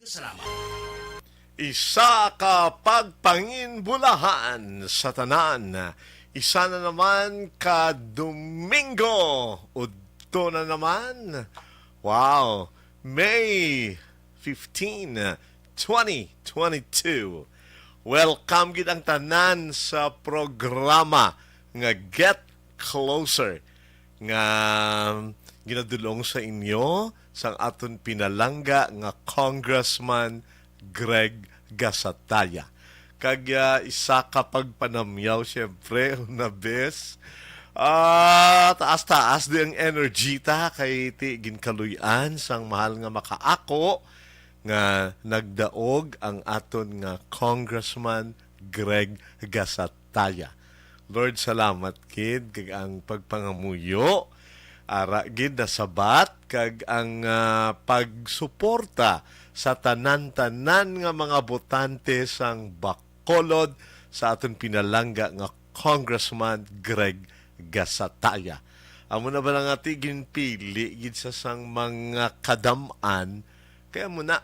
Salamat. Isa ka pagpanginbulahan sa tanan. Isa na naman ka Domingo. Udto na naman. Wow. May 15, 2022. Welcome gid ang tanan sa programa nga Get Closer nga ginadulong sa inyo sang aton pinalangga nga Congressman Greg Gasataya. Kag isa ka pagpanamyaw siyempre na bes. Taas-taas di ang energy ta kay ti ginkaluyan sang mahal nga makaako nga nagdaog ang aton nga Congressman Greg Gasataya. Lord, salamat kid kag ang pagpangamuyo ara gid na sabat kag ang pagsuporta sa tanan-tanan nga mga botante sang Bacolod sa aton pinalangga nga Congressman Greg Gasataya. Amo na ba lang ati ginpili gid sa sang mga kadam-an kaya mo na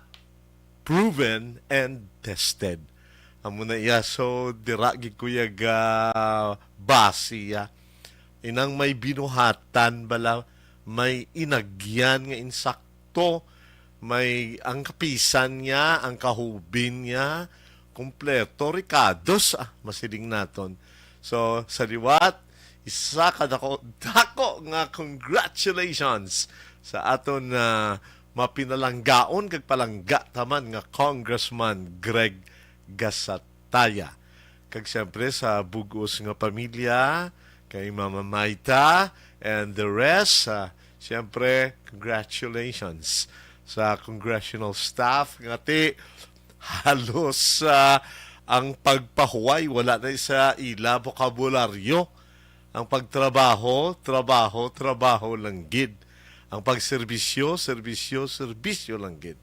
proven and tested. Amo na iya so dira gid kuya ga basiya inang may binuhatan bala may inagyan nga insakto may ang kapisan niya ang kahubin niya kompleto rikados masiling naton. So sa liwat isa ka dako nga congratulations sa aton mapinalanggaon kag palangga taman nga Congressman Greg Gasataya. Kag siyempre sa bugos nga pamilya, kay Mama Maita and the rest, siyempre congratulations sa congressional staff nga ti halos ang pagpahuway wala na sa ila bokabularyo. Ang pagtrabaho, trabaho lang gid. Ang pagserbisyo, serbisyo lang gid.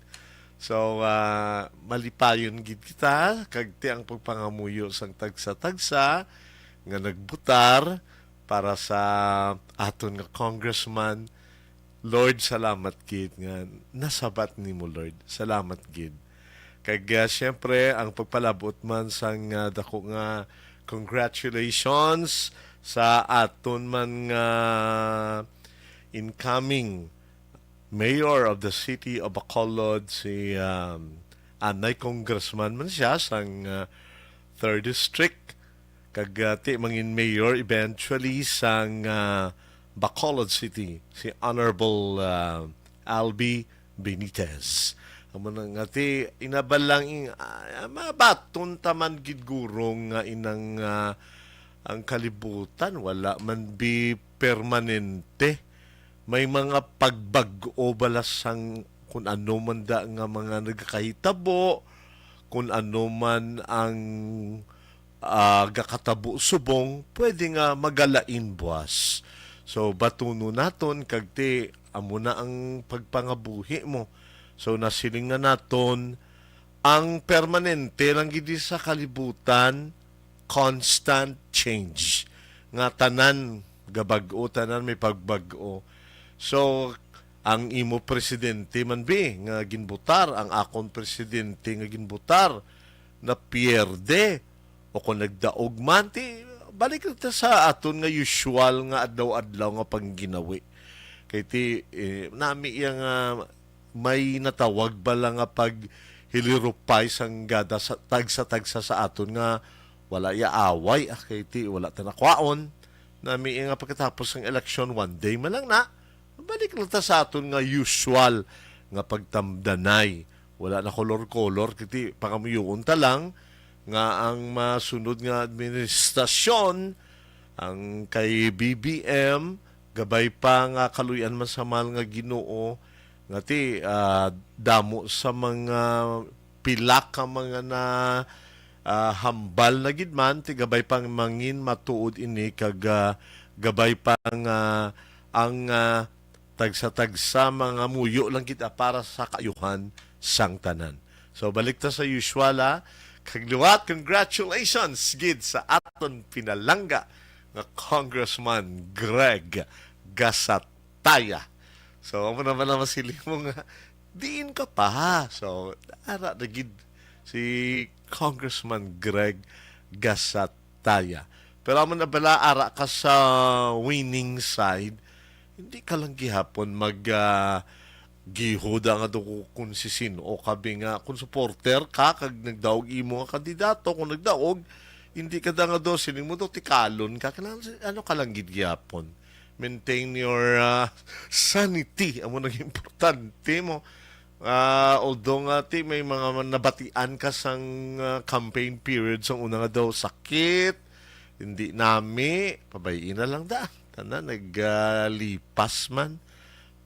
So, malipayon gid kita, kag ti ang pagpangamuyo sang tagsa-tagsa, nga nagbutar para sa aton nga congressman. Lord, salamat gid nga nasabat nimo Lord. Salamat gid. Kag siyempre, ang pagpalabot man sang dako nga congratulations sa aton man nga incoming Mayor of the City of Bacolod, si Anay Congressman man siya sang 3rd District. Kag ti mangin Mayor eventually sang Bacolod City, si Honorable Albi Benitez. Amo nga ti inabalang mabaton taman gid gurong nga inang ang kalibutan wala man bi permanente. May mga pagbag-o balas sang kung ano man da nga mga nagkakahitabo, kung ano man ang gakatabo subong, pwede nga magalain buwas. So, batuno naton kag ti amo na ang pagpangabuhi mo. So, nasiling na naton ang permanente lang gidi sa kalibutan, constant change. Nga tanan, gabag-o, tanan may pagbago. So, ang imo presidente man bi nga ginbutar, ang akon presidente nga ginbutar na pierde o kung nagdaog man ti balik ta sa aton nga usual nga adlaw-adlaw nga pangginawi. Kay ti nami yang may natawag bala nga pag hilirupay sang gada sa tagsa sa aton nga wala ya away kay ti wala ta nakwaon nami nga pagkatapos ng election one day man lang na balik lang ta sa aton nga usual nga pagtamdanay. Wala na kolor-kolor, kiti pangamuyuon ta lang nga ang masunod nga administrasyon, ang kay BBM, gabay pa nga kaluyan man sa mahal nga Ginoo, nga ti damo sa mga pilak ka mga na hambal na gidman, ti gabay pang mangin matuod ini, kag gabay pang ang tagsa-tagsa mga muyo lang kita para sa kayuhan sang tanan. So balik ta sa usual kagliwat congratulations gid sa aton pinalangga nga Congressman Greg Gasataya. So amo naman na masili mo nga diin ka pa. So, ara na gid si Congressman Greg Gasataya. Pero amo na bala ara ka sa winning side, hindi ka lang gihapon mag gihuda nga do kung si sino o kabi nga kung supporter ka kag nagdaog imo nga kandidato kung nagdaog hindi ka da nga do sining mo do tikalon ka kailangan ano ka lang gid gihapon maintain your sanity amo nang importante mo. Although nga ti may mga nabatian ka sang campaign period sa una nga daw sakit hindi nami pabayin na lang da tanan naglipas man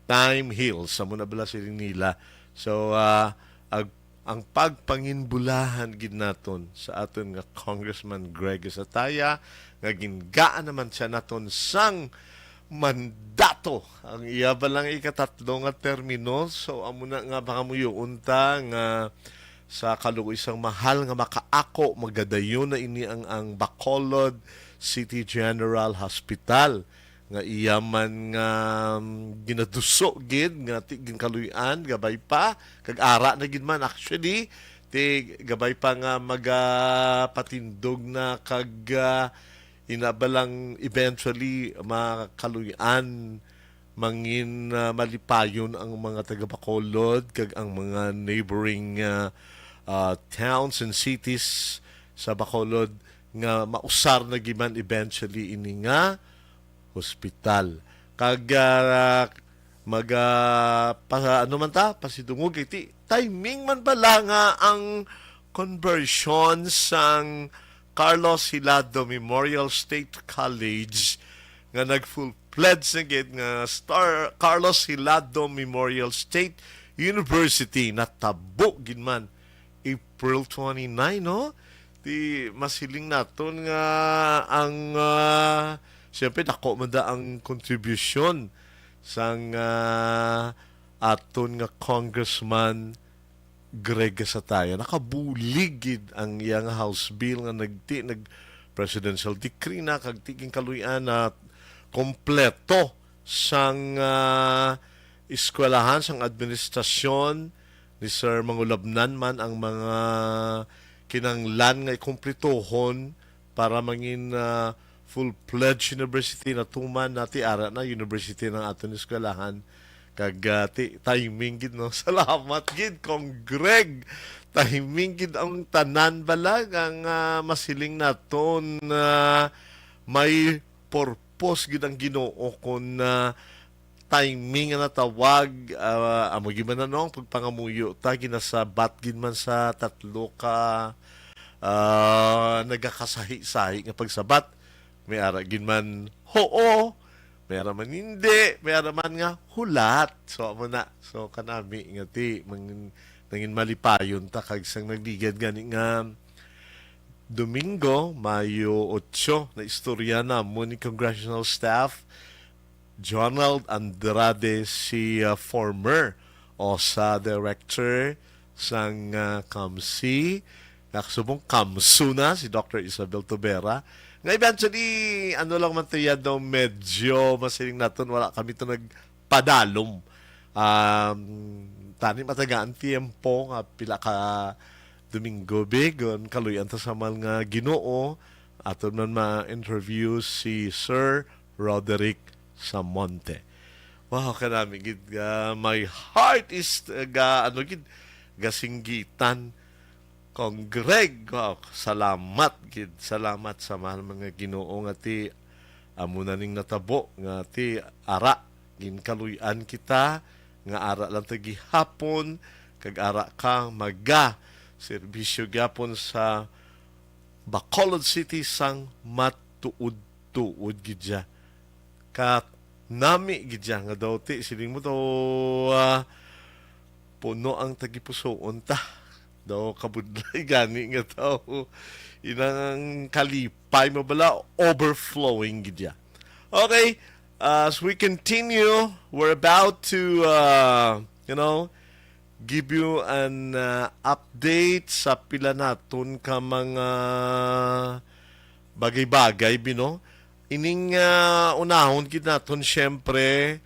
time heals sa muna bala siling nila. So, ang pagpanginbulahan gid naton sa aton nga Congressman Greg Sataya nga gingaan naman siya naton sang mandato ang iya ba lang ikatatlo nga termino. So, amo na nga baka mo unta nga sa kaluoy isang mahal nga makaako magadayon na ini ang Bacolod City General Hospital nga iyaman nga ginaduso gid nga ti ginkaluyan gabay pa kag ara na gid man actually ti gabay pa nga magapatindog na kag inabalang eventually makaluyan mangin malipayon ang mga taga Bacolod kag ang mga neighboring towns and cities sa Bacolod nga mausar na giman eventually ini nga hospital. Kag ano man ta pasidungog iti timing man bala nga ang conversion sang Carlos Hilado Memorial State College nga nag full pledge na gid nga Carlos Hilado Memorial State University natabo gid man April 29 no di masiling naton nga ang siyempre, dako man da ang kontribusyon sang aton nga Congressman Greg Gasataya. Nakabuligid ang iyang House Bill nga nag presidential decree na kag tiging kaluyan na kompleto sang eskwelahan sang administrasyon ni Sir Mangulabnan man ang mga kinanglan nga ikumpletohon para mangin full-pledged university na tuman nati ara na university ng aton eskwelahan kag timing gid no salamat gid kong Greg timing gid ang tanan balag ang masiling naton may purpose gid ang Ginoo kon timing nga natawag amo gid man no pagpangamuyo ta ginasabat gid man sa tatlo ka nagakasahi-sahi nga pagsabat may ara gin man hoo, may ara man hindi, may ara man nga hulat. So amo na. So kanami nga ti nangin malipayon ta kag sang nagligad gani nga Domingo, Mayo 8 na istorya na mo ni congressional staff Jonald Andrade si former OSA director sang KAMSI nakasubong KAMSU na si Dr. Isabel Tobera nga eventually, ano lang man tayo daw medyo masiling natin, wala kami ito nagpadalom. Tani matagaan tiempo nga pila ka Domingo Begon, kaluyan ta sa mga Ginoo, ato man ma-interview si Sir Roderick Samonte. Wow, kanami gid my heart is gasinggitan Kong Greg, salamat gid, salamat sa mahal mga Ginoo nga ti amo na ning natabo nga ti ara ginkaluyan kita nga ara lang ta gihapon kag ara ka maga serbisyo gyapon sa Bacolod City sang matuod-tuod gidya. Kat nami gidya nga daw ti siling mo to puno ang tagipusoon ta. Daw kabudlay gani nga daw inang kalipay mo bala overflowing gidya. Okay, as we continue, we're about to give you an update sa pila naton ka mga bagay-bagay bino. Ining unahon gid naton syempre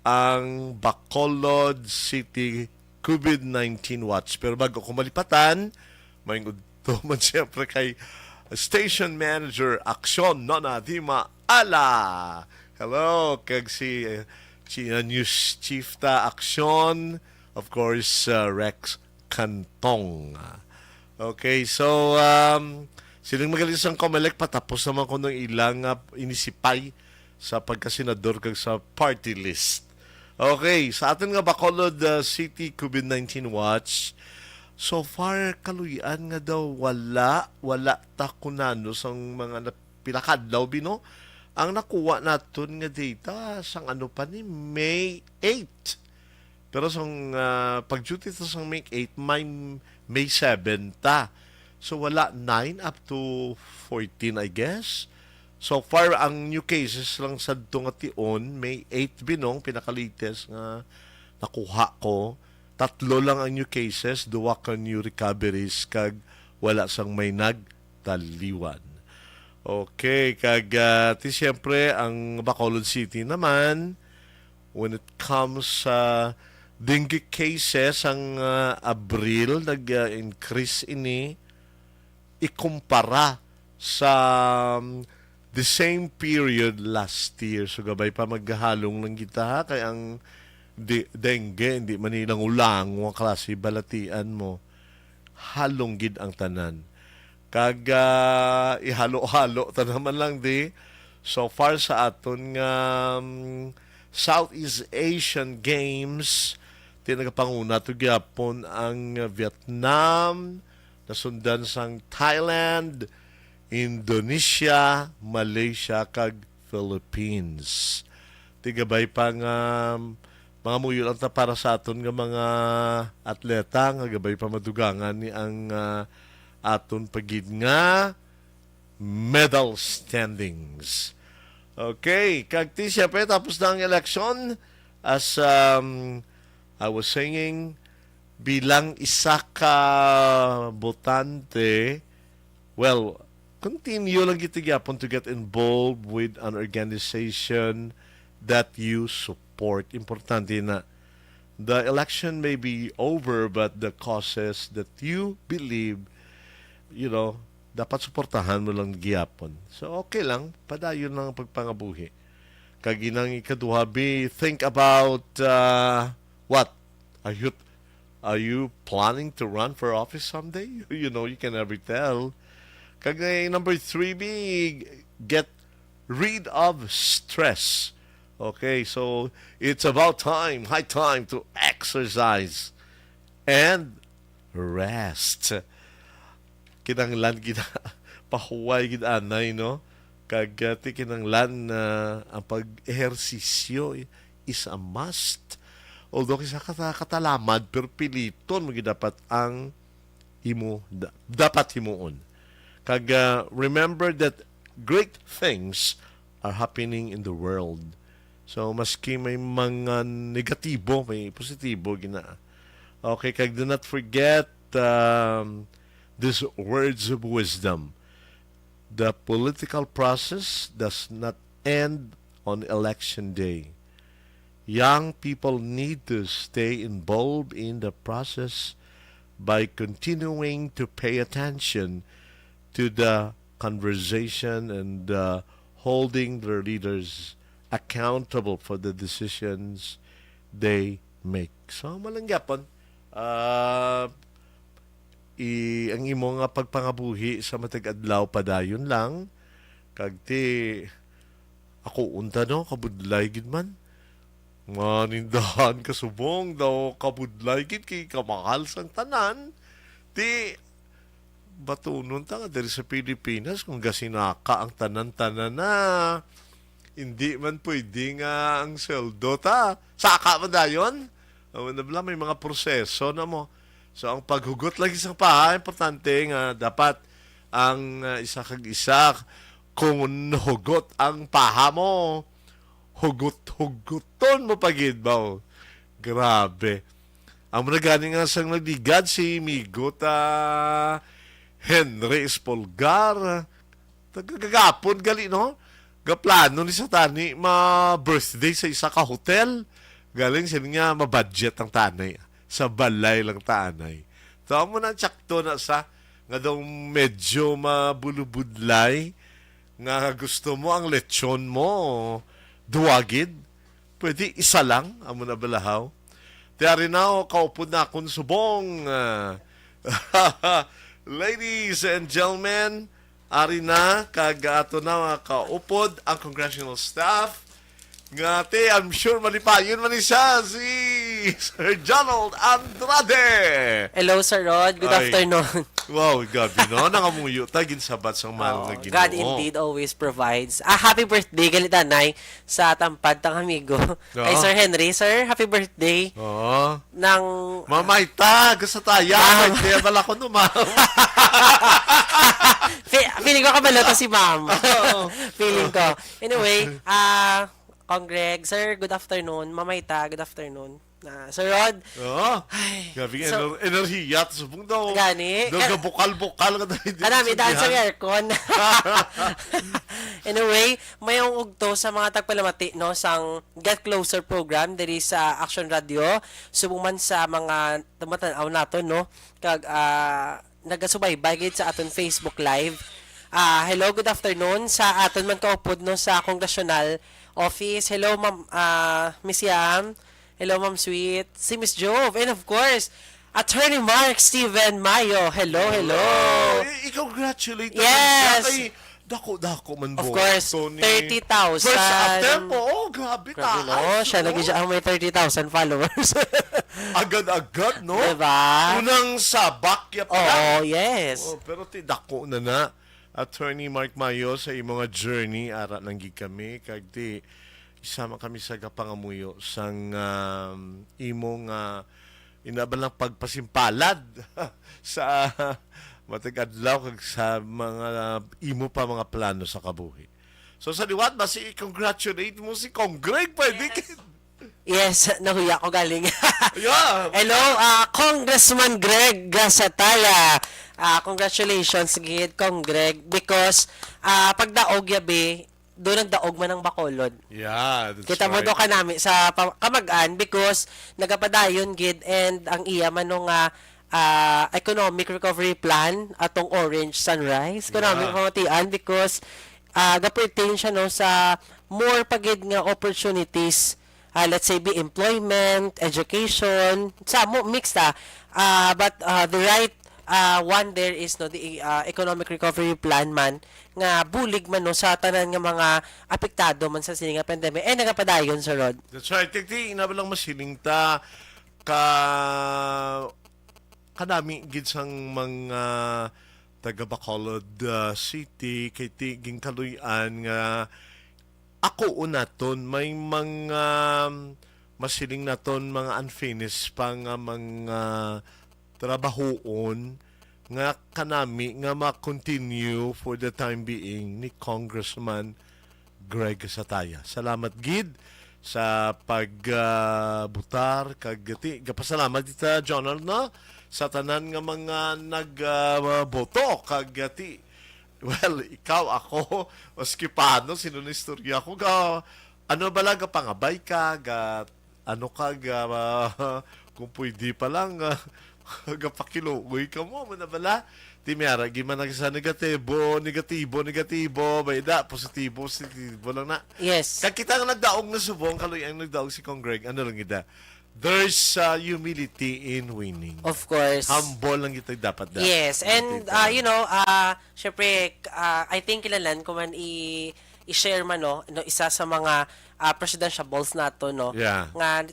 ang Bacolod City COVID-19 watch. Pero bago ko malipatan, may to man siyempre kay Station Manager Aksyon Nona Dima Ala. Hello, kag si News Chief ta Aksyon, of course, Rex Cantong. Okay, so silang magaling sang Comelec patapos naman ko ng ilang inisipay sa pagkasenador kag sa party list. Okay, sa atin nga Bacolod City COVID-19 Watch, so far kaluyan nga daw wala ta kunano sang mga pinakadlaw bino. Ang nakuha naton nga data sang ano pa ni May 8. Pero sang pag-duty to sang May 8, May 7 ta. So wala 9 up to 14 I guess. So far ang new cases lang sa nga tion, May 8 binong pinaka-latest nga nakuha ko. 3 lang ang new cases, 2 ka new recoveries kag wala sang may nagtaliwan. Okay, kag siyempre ang Bacolod City naman, when it comes sa dengue cases ang Abril nag-increase ini ikumpara sa the same period last year. So gabay pa maghalong ng kita kay ang dengue hindi man ilang ulang ang klase balatian mo. Halong gid ang tanan. Kag ihalo-halo ta naman lang di. So far sa aton nga Southeast Asian Games, tinagapanguna to gyapon ang Vietnam, nasundan sang Thailand, Indonesia, Malaysia kag Philippines. Tigabay pa nga mga muyo lang ta para sa aton nga mga atleta nga gabay pa madugangan ni ang aton pagid nga medal standings. Okay, kag siyempre tapos na ang election as I was saying, bilang isa ka botante, well, continue lang gitigyapon to get involved with an organization that you support. Importante na the election may be over but the causes that you believe, dapat suportahan mo lang gyapon. So okay lang, padayon lang ang pagpangabuhi. Kaginang ikaduha think about what? Are you planning to run for office someday? You can never tell. Kagay number 3 get rid of stress. Okay, so it's about high time to exercise and rest. Kinanglan gid pahuway gid anay no. Kag kinanglan ang pag-ehersisyo is a must. Although kisa katalamad pero piliton mo dapat ang dapat himuon. Kag remember that great things are happening in the world. So maski may mga negatibo, may positibo gina. Okay, kag do not forget these words of wisdom. The political process does not end on election day. Young people need to stay involved in the process by continuing to pay attention to the conversation and holding their leaders accountable for the decisions they make. So, malanggapon, ang imo nga pagpangabuhi sa matag adlaw padayon lang, kagti ako unta no, kabudlay gid man. Manindahan kasubong daw kabudlay gid kay kamahal sang tanan. Ti batunon ta nga diri sa Pilipinas kung gasinaka ang tanan-tanan na hindi man pwede nga ang sweldo ta. Saka man dayon. Nabla may mga proseso na mo. So ang paghugot lagi sa paha, importante nga dapat ang isa kag isa kung hugot ang paha mo, hugot-huguton mo pagid ba? Grabe. Ang nagani nga sang nagligad si Migo Henry Espolgar. Tagagapon gali no? Gaplano ni sa tani ma birthday sa isa ka hotel. Galing siya nga ma-budget ang tanay. sa balay lang taanay. Tawa mo na tsakto na sa nga daw medyo mabulubudlay nga gusto mo ang lechon mo duwagid. Pwede isa lang amo na balahaw. Tiyari na kaupod na akong subong. Ladies and gentlemen, ari na kag ato na kaupod ang congressional staff. Ngate, I'm sure malipayon man ni siya si Sir Donald Andrade. Hello, Sir Rod. Good afternoon. Wow, God, no? Nangamuyo tagin sabat sa mahal nga Ginoo. God indeed always provides. Happy birthday, galitanay, sa tampad tang amigo. Kay Sir Henry. Sir, happy birthday. Oo. Nang... Mamay ta, gusto taya. Kaya bala ko no, ma'am. Feeling ko kabalo to si ma'am. Feeling ko. Anyway, Congreg, sir, good afternoon. Mamayta, good afternoon. Sir Rod. Oo. Gabi nga, enerhiya. Subong daw. Gani. Daw bukal-bukal ka tayo. Kanami, dahil sa aircon. Anyway, mayong ugto sa mga tagpalamati, no, sang Get Closer program, diri sa Action Radio. Subong man sa mga tumatanaw nato, no, kag, nagasubaybay gid sa aton Facebook Live. Hello, good afternoon sa aton man kaupod, no, sa Congressional Office. Hello, Ma'am Miss Yam. Hello, Ma'am Sweet. Si Miss Jove. And of course, Attorney Mark Steven Mayo. Hello, hello. I-congratulate Yes. Kay dako man Of bo. course, Tony. 30,000. First attempt po. Oh, grabe Grabe, taas. no? Siya lagi siya ang may 30,000 followers. Agad-agad, no? Diba? Unang sabak ya pa. Oo, yes. Oh, pero dako na. Attorney Mark Mayo sa imong journey ara nang gid kami kag ti isama kami sa kapangamuyo sang imong inabalang pagpasimpalad sa matag adlaw kag sa mga imo pa mga plano sa kabuhi. So sa liwat ba si congratulate mo si Congreg pwede yes. Yes, nahuya ko galing. Yeah. Hello, Congressman Greg Gasataya. Congratulations, gid, Congreg, because pagdaog yabi, doon nagdaog man ang Bacolod. Yeah, that's Kita mo right. do ka nami sa Kamagan because nagapadayon gid and ang iya manong economic recovery plan atong Orange Sunrise. Economic pamatian because ga-pertain siya no sa more pagid nga opportunities. Let's say be employment, education, sa mo mixed but the right one there is no the economic recovery plan man nga bulig man no sa tanan nga mga apektado man sa sining nga pandemic nagapadayon sa Rod. That's right. Tikti, inabalang masiling ta kanami gid sang mga taga Bacolod City kay tiging kaluyan nga ako unaton may mga masiling naton mga unfinished pa nga mga trabahoon nga kanami nga ma-continue for the time being ni Congressman Greg Sataya. Salamat gid sa pagbutar kagati gapasalamat dito Jonald no sa tanan nga mga nagboto kagati. Well, ikaw ako oskipano sino na istorya ko ga ano balaga pangabay ka ga ano ka ga kung pwede pa lang gapakilugoy ka mo na bala ti miara gimana sa negatibo bayda positibo lang na Yes. kag kita nga nagdaog na subong kaloy ang nagdaog si Congreg ano lang ida there's humility in winning. Of course. Humble lang kita dapat. Yes, and syempre I think kilalan ko man i-share man no isa sa mga presidential balls nato no Yeah. nga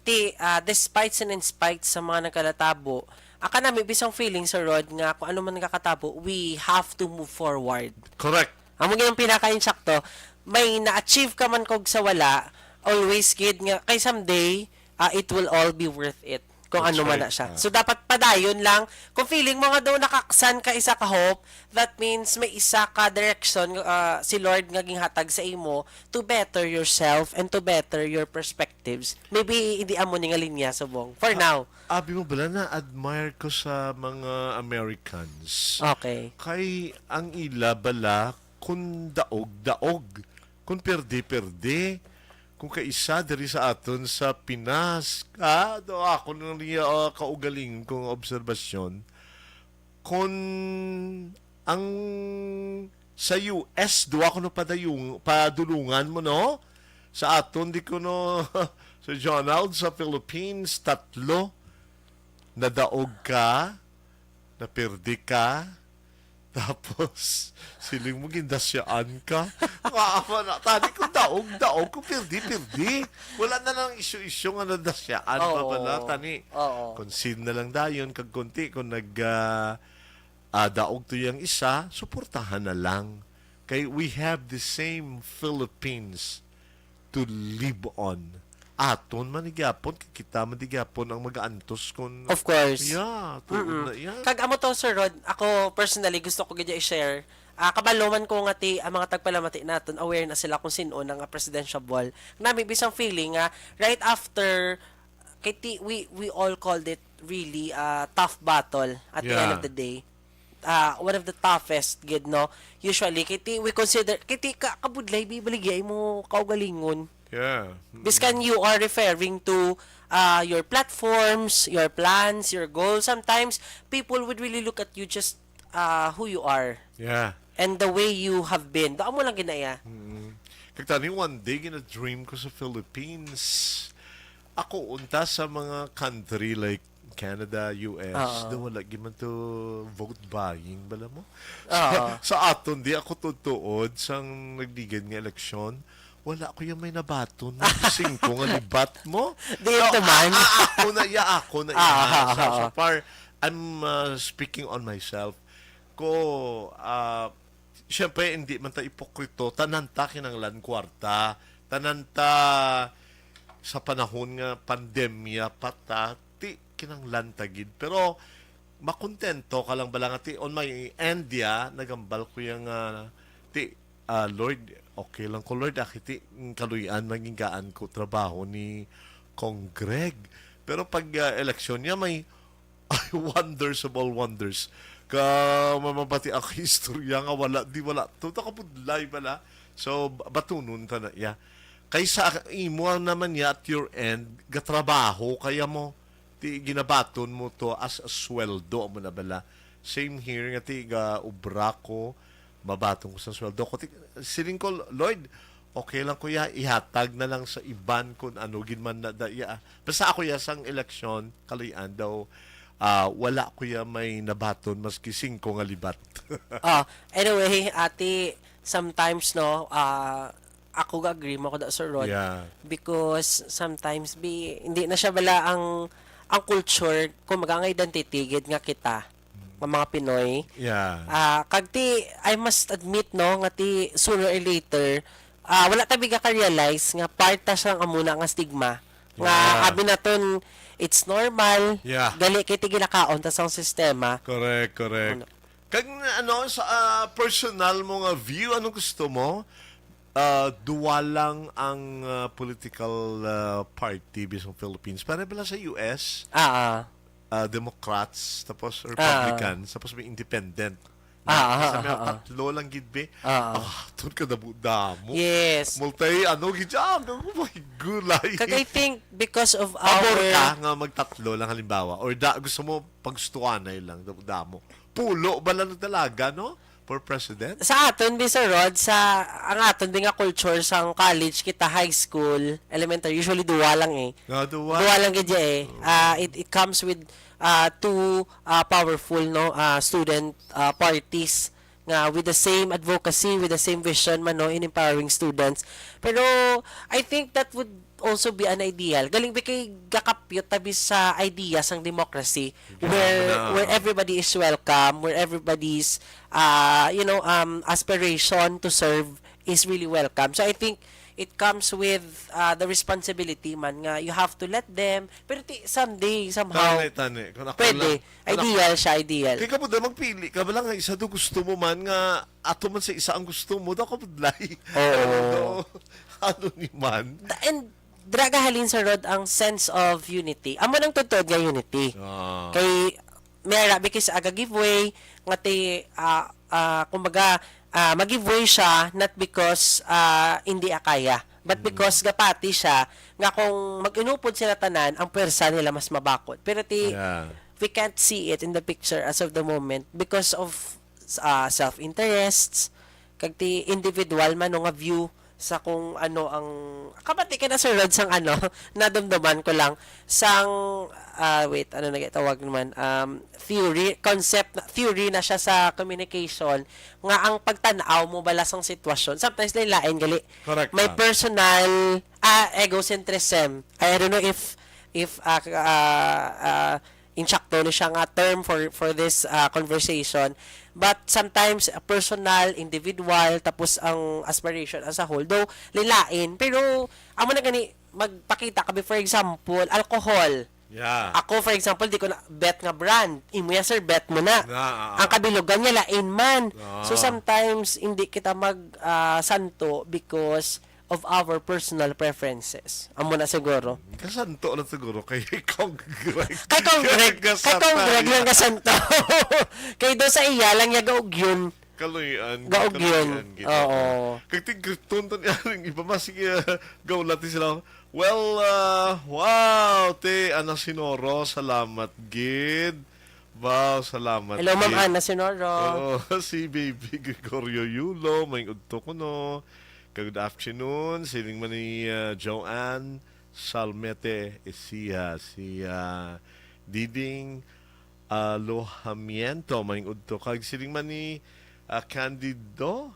despite and in spite sa mga nagkalatabo nami bisang feeling sa Rod nga kung ano man nagkakatabo we have to move forward. Correct. Amo gyud ang pinaka-insakto may na-achieve ka man kog sa wala always kid nga kay someday it will all be worth it kung That's ano man right. na siya. So, dapat padayon lang. Kung feeling mo nga daw nakaksan ka isa ka hope, that means may isa ka direction si Lord nga ginhatag sa imo to better yourself and to better your perspectives. Maybe hindi amo ni nga linya subong. For now. Abi mo bala na admire ko sa mga Americans. Okay. Kay ang ila bala kun daog-daog. Kun perde-perde. kung kaisa diri sa aton sa Pinas, do ako nang niya kaugaling kong obserbasyon, kung ang sa US, duwa ko no padulungan mo, no? Sa aton, di ko no, sa Donald, sa Philippines, 3, nadaog ka, napirdi ka, tapos, siling mo gindasyaan ka. Maawa na. Tani kung daog, kung pirdi. Wala na lang isyu-isyu nga nadasyaan pa Oo. pala. Tani, Oo. concede na lang dayon, kag konti, kung daog to yung isa, suportahan na lang. Kay we have the same Philippines to live on. Aton manigyapon, kita manigyapon ang mag-aantos kon. Of course. Yeah, tuod na yan. Kag amo to, Sir Rod, ako personally gusto ko gadya i-share. Kabaloman ko nga ti ang mga tagpalamati naton aware na sila kung sino nga presidential ball. Nami bisang feeling nga right after kay ti, we all called it really a tough battle at the end Yeah. of the day. One of the toughest gid, no. Usually kay ti we consider kay ti kabudlay bibaligay mo kaugalingon. Yeah. Biskan you are referring to your platforms, your plans, your goals. Sometimes people would really look at you just who you are Yeah. and the way you have been. Daan mo lang ginaya. Kagtani, one day, gina-dream ko sa Philippines. Ako, unta sa mga country like Canada, US, do wala giman to vote buying, bala mo? Sa aton, di ako tutuod sang nagdigad nga eleksyon. Wala ko yung may nabaton. Singko nga libat mo. Di ito man. Ako na iya. So far, I'm speaking on myself. Siyempre, hindi man ta ipokrito. Tananta kinanglan kwarta. Tananta sa panahon nga pandemya ti kinanglan tagid. Pero, makontento ka lang bala nga ti on my end nagambal ko yung Lord, okay lang ko Lord, akiti kaluyan maging gaan ko trabaho ni Kong Greg. Pero pag eleksyon niya may wonders of all wonders. Mamabati ako istorya nga wala to takapudlay bala. So batunon ta na kaysa imo naman at your end gatrabaho kaya mo ti ginabaton mo to as a sweldo mo na bala. Same here nga ti ubra ko mabatong ko sa sweldo ko. Siling ko, Lord, okay lang kuya, ihatag na lang sa iban kung ano ginman na daya. Basta ako sang eleksyon, kalayan daw, wala kuya may nabaton maski 5 nga libat. Anyway, ate, sometimes no, ako agree mo ko da Sir Rod. Yeah. Because sometimes hindi na siya bala ang culture kung magang identity gid nga kita ng mga Pinoy. Yeah. Kagti, I must admit, no, nga ti sooner or later, wala tabi ka realize nga part ta siyang amuna nga stigma. Nga, Yeah. abi naton, it's normal, Yeah. gali kiti ginakaon ta sa sistema. Correct. Kag sa personal mo nga view, anong gusto mo? Duwa lang ang political party bisang Philippines. Para bala sa US, Democrats, tapos Republicans, tapos may independent. Sa may tatlo lang gidbe. Doon ka damo. Yes. Multi, gidjam. Oh my gulay. Kag I think because of Pabor ka our... nga magtatlo lang halimbawa. Or gusto mo pagstuanay lang, damo. Pulo ba lang talaga, no? For president? Sa aton, Sir Rod, ang aton nga culture sa college, kita high school, elementary, usually duwa lang eh. Duwa. Duwa lang gadya eh. It comes with two powerful student parties nga with the same advocacy, with the same vision man no in empowering students. Pero I think that would also be an ideal. Galing ba kay gakapyot tabi sa idea sang democracy where everybody is welcome, where everybody's aspiration to serve is really welcome. So I think it comes with the responsibility man nga you have to let them pero someday somehow Tani. Kung ako pwede lang, ideal. Kaya ka po magpili ka ba lang nga isa do gusto mo man nga ato man sa isa ang gusto mo daw ka budlay. Oo. Ano ni man. And draga halin sa Rod ang sense of unity. Amo nang tutod nga unity. Kay mera because aga giveaway nga kumbaga mag-giveaway siya not because hindi akaya, but because gapati siya nga kung mag-inupod sila tanan, ang pwersa nila mas mabakod. Pero Yeah. we can't see it in the picture as of the moment because of self-interests, kag ti individual man nga view sa kung ano ang kabati ka na Sir Rod sang ano nadamdaman ko lang sang wait ano nagitawag naman theory na siya sa communication nga ang pagtanaw mo bala sang sitwasyon sometimes lain gali Correct may ka. personal egocentrism. I don't know if insakto na siya nga term for this conversation, but sometimes personal, individual, tapos ang aspiration as a whole, though lilain, pero amo na gani magpakita ka for example alcohol. Yeah. Ako for example di ko na bet nga brand, imo ya sir bet mo na. Ang kabilugan niya lain man. So sometimes hindi kita mag santo because of our personal preferences. Amo na siguro. Kasanto na siguro kay Kong Greg. Kay Kong Greg lang kasanto. Kay do sa iya lang ya gaog yun. Kaluyan. Gaog yun. Oo. Kag tigreton to niya iba mas sige gaulati sila. Well, wow, te Ana Sinoro, salamat gid. Wow, salamat. Hello Ma'am gid. Ana Sinoro. Oo, si Baby Gregorio Yulo, may udto ko no. Good afternoon, siling man ni Joanne Salmete Esia, si Diding Lohamiento, may udto kag siling man ni Candido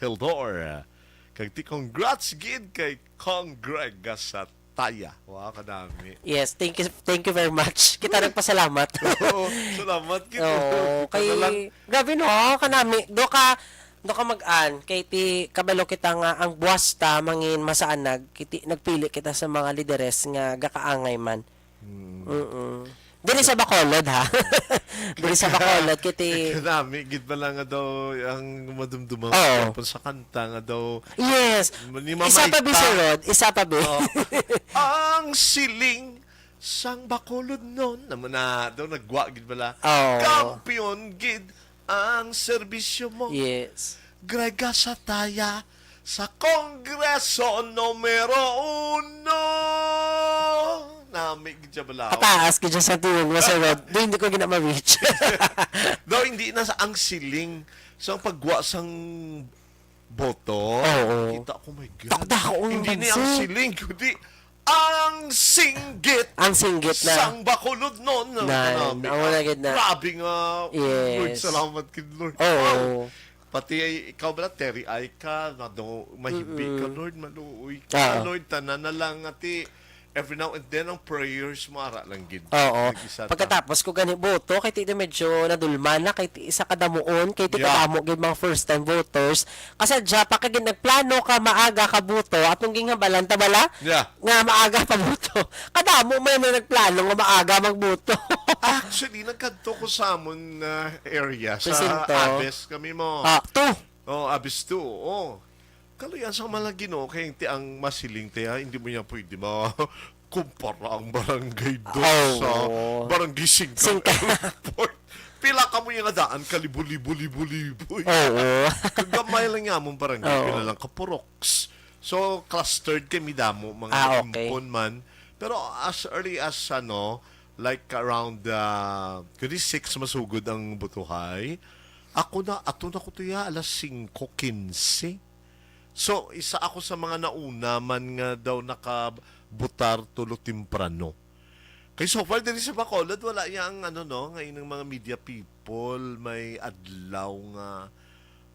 Hildor. Kag ti congrats gid kay Kong Greg sa Taya. Wow, kadami. Yes, thank you very much. Kita nagpasalamat. Oo, salamat gid. Oo, Kita na lang. kay grabe no, kanami do ka mag-an kay ti kabalo kita nga ang buwasta mangin masaanag kiti nagpili kita sa mga lideres nga gakaangay man. Dili sa Bacolod ha. Dili sa Bacolod kiti Kadami, gid ba lang nga daw ang madumdumang Oo. sa kanta nga daw. yes. Ni Isa pa bi Sir Rod, isa pa bi. Oh. Ang siling sang Bacolod noon naman na daw nagwa gid bala. Oo. Kampiyon gid ang serbisyo mo. Yes. Grega sa taya sa Kongreso numero 1. Nami gid bala. Kataas gid sa tuwing mo Sir Rod. Di hindi ko gina ma-reach. Daw hindi na sa ang siling sa pagwa sang boto. Oo. Kita ko, my God. Takdako ang Hindi ni bansa. ang siling, kundi ang singgit. Ang singgit na. Sang Bacolod noon. Ang wala gid na. Grabe nga. Yes. Lord, salamat kid Lord. Oo. Wow. Pati ikaw ba Terry ay ka, mahibi ka Lord, maluoy ka Oo. Lord, tanan na lang ati every now and then ang prayers mo ara lang gid. Oo. Nag-isa ta. Pagkatapos ko gani boto, kay ti medyo nadulman na, kay ti isa kadamuon, kay ti Yeah. kadamo gid mga first time voters. Kasi dya pa kagid nagplano ka maaga ka boto, atong ginhabalan ta bala? Yeah. Nga maaga pa boto. Kadamo man na nagplano nga maaga magboto. Actually, nagkadto ko sa amon area sa Presinto. Abes kami mo. To. Oh, Abes 2. Oh. Kaluyan sa Malagino kay ti ang masiling ti hindi mo niya pwede ma kumpara ang barangay doon Oh. sa barangay Singkang Airport. Pila ka mo yung daan kalibo-libo-libo-libo. Oo. Kagamay lang nga mong barangay, Oo. pila lang kapuroks. So, clustered kami damo, mga Okay. impon man. Pero as early as, like around, kundi 6 masugod ang butuhay, ato na ko tuya, alas 5:15. So, isa ako sa mga nauna man nga daw nakabutar tulo temprano. Kay so far din sa Bacolod, wala yang ngayon ng mga media people, may adlaw nga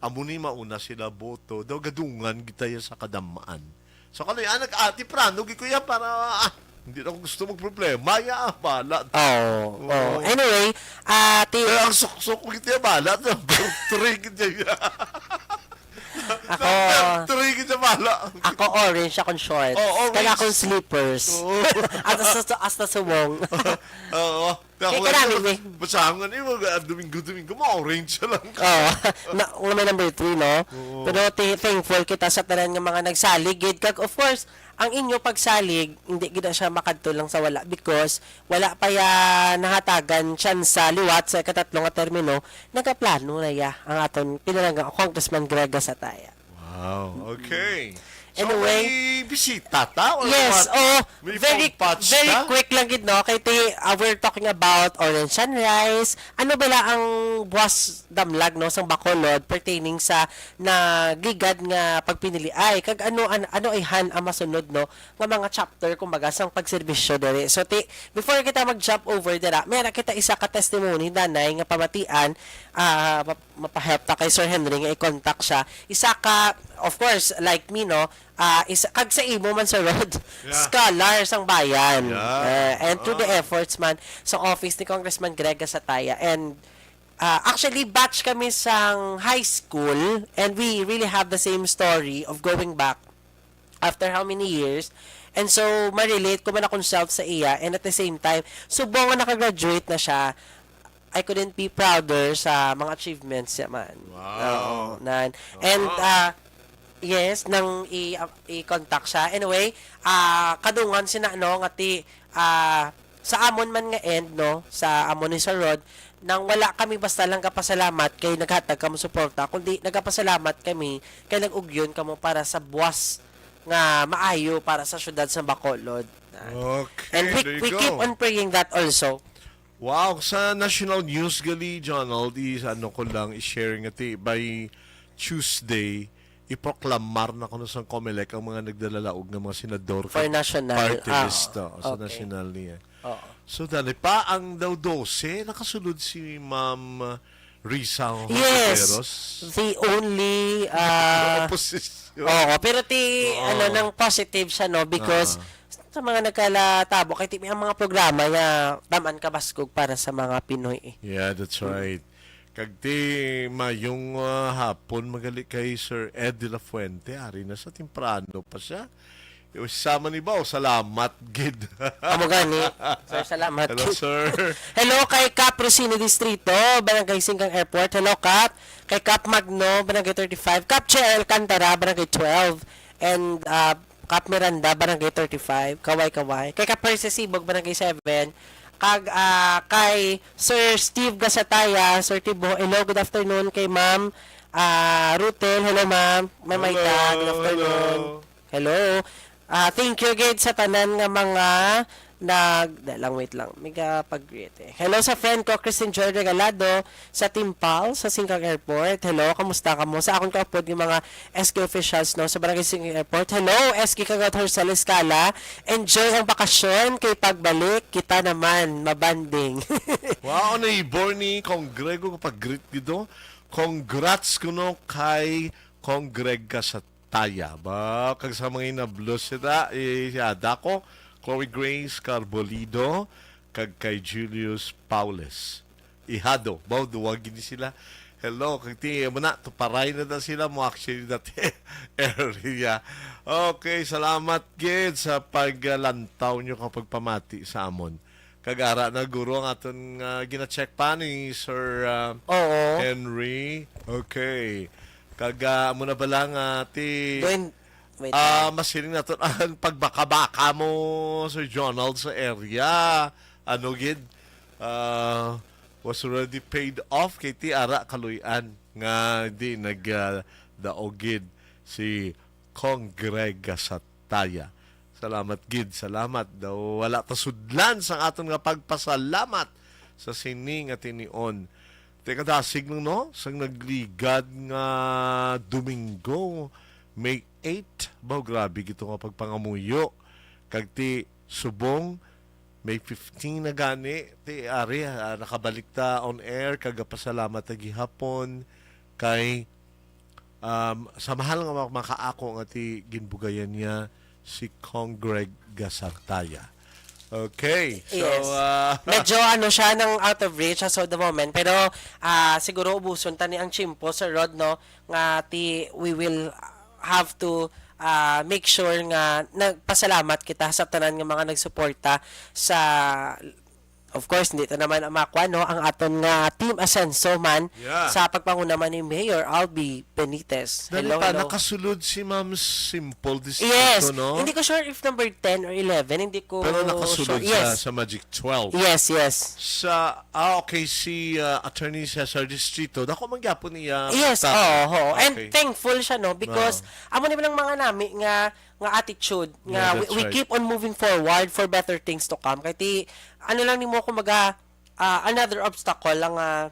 amo ni mauna sila boto, daw gadungan gitaya sa kadamaan. So kaya nag-ati prano gi kuya para hindi na ako gusto magproblema, ya bala. Oh. Oo. Anyway, ti Ang sok-sok mo gitaya bala, number 3 gitaya. ako Number 3 gitaya bala. ako orange akong shorts. Oh, orange. Kaya akong slippers. Oo. Hasta suwong. Oo. Kay karami, be. Basahan nga Domingo, ma-orange lang ka. Oo. Na may number 3, no? Pero thankful kita sa tanan nga mga nagsalig. Gid kag of course, ang inyo pagsalig, hindi gid na siya makadto lang sa wala because wala pa ya nahatagan chance sa liwat sa katatlong nga termino, nagaplano na ya ang aton pinalangga Congressman Greg Gasataya. Wow, okay. So, Anyway, may bisita ta? Or yes, what? May very phone patch very ta? quick lang gid no kay we're talking about orange sunrise. Ano bala ang buwas damlag no sang Bacolod pertaining sa nagigad nga pagpinili ay kag ano ay han ang masunod no nga mga chapter kumbaga sang pagserbisyo diri. So before kita mag-jump over dira, meron kita isa ka testimony danay nga pamatian mapahelp ta kay Sir Henry nga i-contact siya. Isa ka of course like me no isa kag sa imo man sa road scholar sang bayan and through the efforts man sa office ni Congressman Greg Gasataya and actually batch kami sang high school and we really have the same story of going back after how many years and so ma-relate ko man akong self sa iya and at the same time subong nga nakagraduate na siya I couldn't be prouder sa mga achievements niya man. Wow. And yes, nang i-contact siya. Anyway, kadungan sina no nga sa amon man nga end no, sa amon ni Sir Rod, nang wala kami basta lang kapasalamat kay naghatag kamo suporta, kundi nagapasalamat kami kay nag-ugyon kamo para sa buwas nga maayo para sa syudad sa Bacolod. Okay, And there you we go. keep on praying that also. Wow, sa National News gali, Jonald, ko lang, i-share nga by Tuesday, iproklamar na kuno sa COMELEC ang mga nagdalalaog ng mga senador For national. party list sa okay. national niya. Oo. So, dali pa ang daw 12, nakasunod si Ma'am Risa Yes. Hontiveros. The only Opposition. pero nang positive siya no because sa mga nagkalatabo kay ang mga programa nga taman kabaskog para sa mga Pinoy eh. Yeah, that's right. Kagti mayong hapon magali kay Sir Ed de la Fuente, ari na sa timprano pa siya. Sama ni Bao, salamat gid. Amo gani. Sir, salamat. Hello, sir. Hello kay Cap Rosino Distrito, Barangay Singkang Airport. Hello Cap. Kay Cap Magno, Barangay 35. Cap Che Alcantara, Barangay 12. And Cap Miranda, Barangay 35. Kaway. Kay Cap Percy Sibog, Barangay 7. Kay Sir Steve Gasataya, Sir Tibo. Hello, good afternoon kay Ma'am Rutel. Hello, Ma'am. Ma'am Maita, good afternoon. Hello. Thank you again sa tanan nga mga wait lang. Mega pag-greet eh. Hello sa friend ko, Christine Joy Regalado, sa Timpal, sa Singkang Airport. Hello, kamusta ka mo? Sa akong kaupod yung mga SK officials, no? Sa Barangay Singkang Airport. Hello, SK Kagat Horsal Escala. Enjoy ang bakasyon kay pagbalik. Kita naman, mabanding. Wow, neighbor ni Kong Grego kapag-greet dito. Congrats kuno kay Kong Greg Gasataya. Ba, kag sa mga inablos sila, siyada ko, Chloe Grace Carbolido, kag kay Julius Paules. Ihado, baw duwagin ni sila. Hello, kag ti mo na tuparay na sila mo actually that area. Okay, salamat gid sa paglantaw nyo kapag pamati sa amon. Kagara na guro ang aton gina-check pa ni Sir Henry. Okay. Kaga mo na ba lang ti Wait. masiling na to ang pagbaka-baka mo, Sir Jonald, sa area. Ano gid? Was already paid off kay ti ara kaluyan nga di nagdaogid si Kong Greg Gasataya. Salamat gid, salamat daw wala ta sudlan sa aton nga pagpasalamat sa sining at inion. Teka dasig no, sang nagligad nga Domingo, May 8, baw grabe gito nga pagpangamuyo. Kag ti subong May 15 na gani ti ari nakabalik ta on air kag pasalamat ta gihapon kay sa mahal nga makaako nga ti ginbugayan niya si Kong Greg Gasataya. Okay. So, yes. Medyo siya ng out of reach as of the moment. Pero siguro ubuson tani ang chimpo sa Rod, no? Nga we will have to make sure nga nagpasalamat kita sa tanan nga mga nagsuporta sa of course, hindi ito naman makuha, no, ang aton nga Team Ascenso man Yeah. sa pagpanguna man ni Mayor Albi Benitez. Dali Hello, pa, hello. nakasulod si Ma'am Simple Distrito, Yes. no? Hindi ko sure if number 10 or 11. Hindi ko Pero nakasulod sure. Yes. sa Magic 12. Yes, yes. Okay, si Attorney Cesar Distrito, dako man gyapon niya. Yes, oo. And Okay. thankful siya, no, because amo naman ang mga nami nga attitude nga Yeah, that's we right. keep on moving forward for better things to come. Kaya ano lang nimo kumaga another obstacle lang na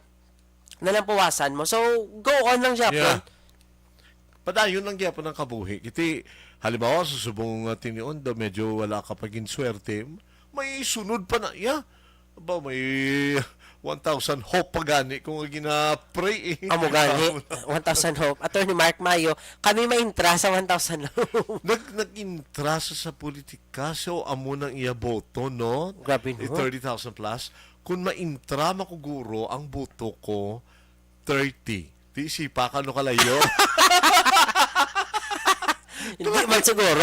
lang puwasan mo. So go on lang siya. Yeah. Padayon lang gyapon ang kabuhi. Kiti halimbawa sa subong tinion do medyo wala ka pagin swerte, may sunod pa na. Yeah. Aba, may 1,000 hope pa gani kung gina-pray eh. Amo gani 1,000 hope. Attorney Mark Mayo, kami maintra sa 1,000 hope. Nag-intra sa politika, so amo nang iya boto, no? Grabe, no? 30,000 plus. Kung ma-intra makuguro, ang boto ko, 30. Di isipa ka no kalayo. Hindi man siguro.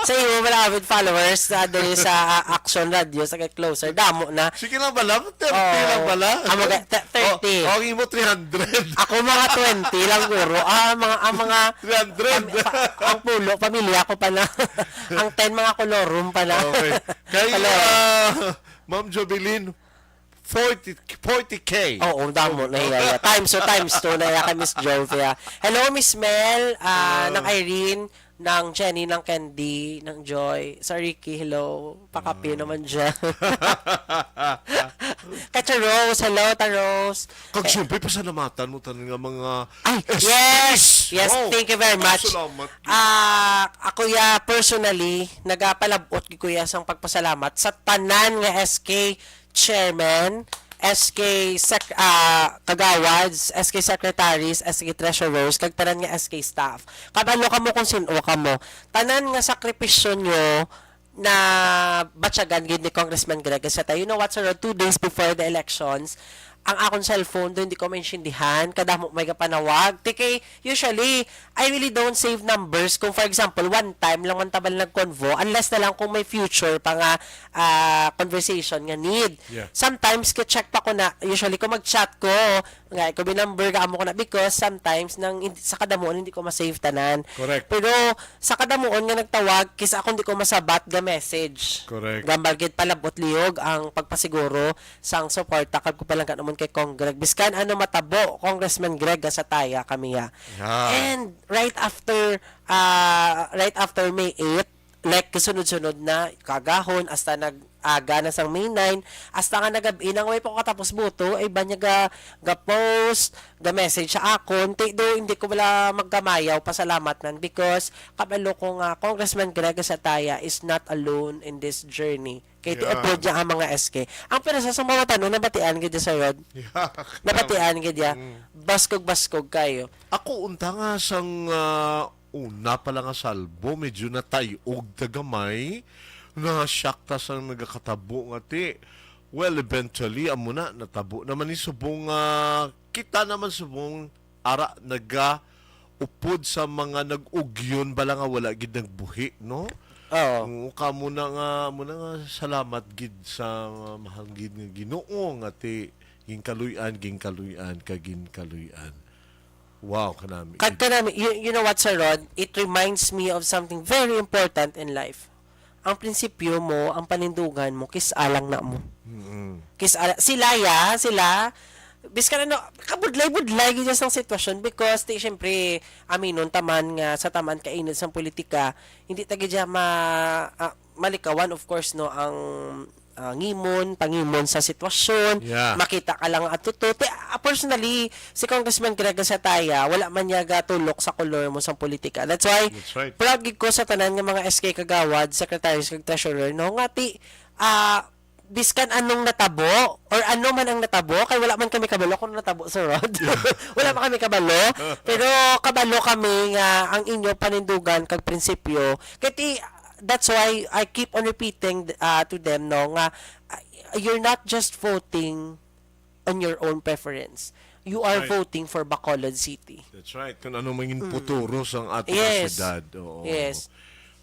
Sa iyo mga avid followers dali sa Action Radio sa Closer, damo na. Sige lang bala, 30 Oo. lang bala. Amo 30. O, mo 300. Ako mga 20 lang guro. Ang mga 300. ang pulo, pamilya ko pala. Ang 10 mga kolorum pala. Okay. Kaya, Kalorum. Ma'am Jovelyn, 40K. Oo, damo na iya. Times 2 na iya kay Miss Jovia. Hello Miss Mel, ng Irene, ng Jenny, ng Candy, ng Joy. Sa Ricky, hello. Pakapi naman dyan. Kay Rose, hello, Rose. Kag siyempre, pasalamatan mo tayo nga mga Ay, SPs. yes! Yes, Oh, thank you very much. salamat. Ako ya personally, nagapalabot ko ya sang pagpasalamat sa tanan nga SK Chairman, SK Kagawads, SK Secretaries, SK Treasurers, kag tanan nga SK staff. Kabalo kamo kung sino kamo. Tanan nga sakripisyo nyo na batyagan gid ni Congressman Greg Casata. You know what, sir? 2 days before the elections, ang akong cellphone doon hindi ko maintindihan, kadamo may kapanawag. Tiki, usually, I really don't save numbers. Kung for example, one time lang man tabal nag-convo, unless na lang kung may future pa nga conversation nga need. Yeah. Sometimes, check pa ko na, usually kung mag-chat ko, nga, ko binumber ka amo ko na because sometimes sa kadamuon hindi ko ma-save tanan. Correct. Pero sa kadamuon nga nagtawag, kisa ako hindi ko masabat ga message. Correct. Gambal gid palabot liyog ang pagpasiguro sang suporta kag ko palang kanumon kay Kong Greg. Biskan ano matabo, Congressman Greg sa taya kami ya. Yeah. And right after May 8, like kasunod-sunod na kagahon hasta nag-aga na sang May 9 hasta nga nagabi nang way po katapos buto ay banya ga post ga message sa akon do hindi ko wala maggamayaw pasalamat nan because kabalo ko nga Congressman Greg Sataya is not alone in this journey kay Yeah. upload niya ang mga SK ang pinasa sa mga tanong nabatian gid sa rod Yeah. nabatian gid ya baskog kayo. Ako unta nga sang una pa lang nga salbo, medyo natayog tagamay, na syakta sang nagakatabo nga ti. Well, eventually, amo na, natabo naman ni subong, kita naman subong, ara, upod sa mga nag-ugyon, bala nga wala gid nagbuhi, no? Oo. Kamo na nga salamat gid sa mahal gid nga Ginoo nga ti ginkaluyan, kaginkaluyan. Wow, kanami. Kanami, you know what, Sir Rod? It reminds me of something very important in life. Ang prinsipyo mo, ang panindugan mo, kisalang na mo. Kisalang. Sila, biskan ano, kabudlay-budlay gid sa sitwasyon because syempre aminon taman nga sa taman kainit sa politika, hindi ta gid malikawan of course no ang pangimon sa sitwasyon, Yeah. makita ka lang at tuto. Personally, si Congressman Greg Sataya, wala man niya gatulok sa kolor mo sa politika. That's why, That's right. proud gid ko sa tanan nga mga SK Kagawad, secretaries kag treasurer, no, nga biskan anong natabo, or ano man ang natabo, kay wala man kami kabalo kung natabo sa Rod. Wala pa kami kabalo, pero kabalo kami nga ang inyo panindugan kag prinsipyo. Kaya that's why I keep on repeating to them no nga you're not just voting on your own preference. You are Right. voting for Bacolod City. That's right. Kung ano mangin futuro sa ating Yes. syudad. Oo. Yes.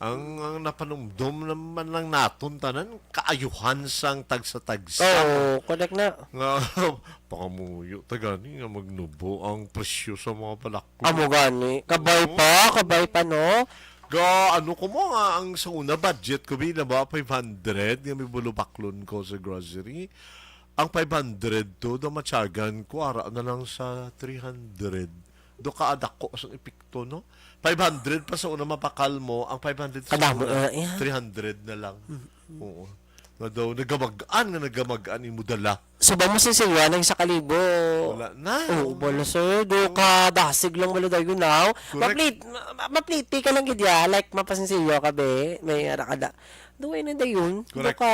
ang napanumdum naman lang naton tanan kaayuhan sang tagsa-tagsa. Oo, correct na. Nga pakamuyo tagani nga magnubo ang presyo sa mga balaklo. Amo gani. Kabay pa, no? Ga ano ko mo nga ang sa una budget ko na ba 500 nga may bulubaklon ko sa grocery. Ang 500 to do matyagan ko ara na lang sa 300. Do kaadak ko sa epekto no. 500 pa sa una mapakal mo, ang 500 sa Kadamo una, yan. 300 na lang. Oo. Nga daw nagamagaan imo dala. So ba mo si Siwa nang sa kalibo? Wala na. Oo, bala sir. Do ka dasig lang malo dayo now. Correct. Mapliti ka lang gidya. Like, mapasinsiyo ka be. May arakada. Duway na dayon. Do Correct. ka,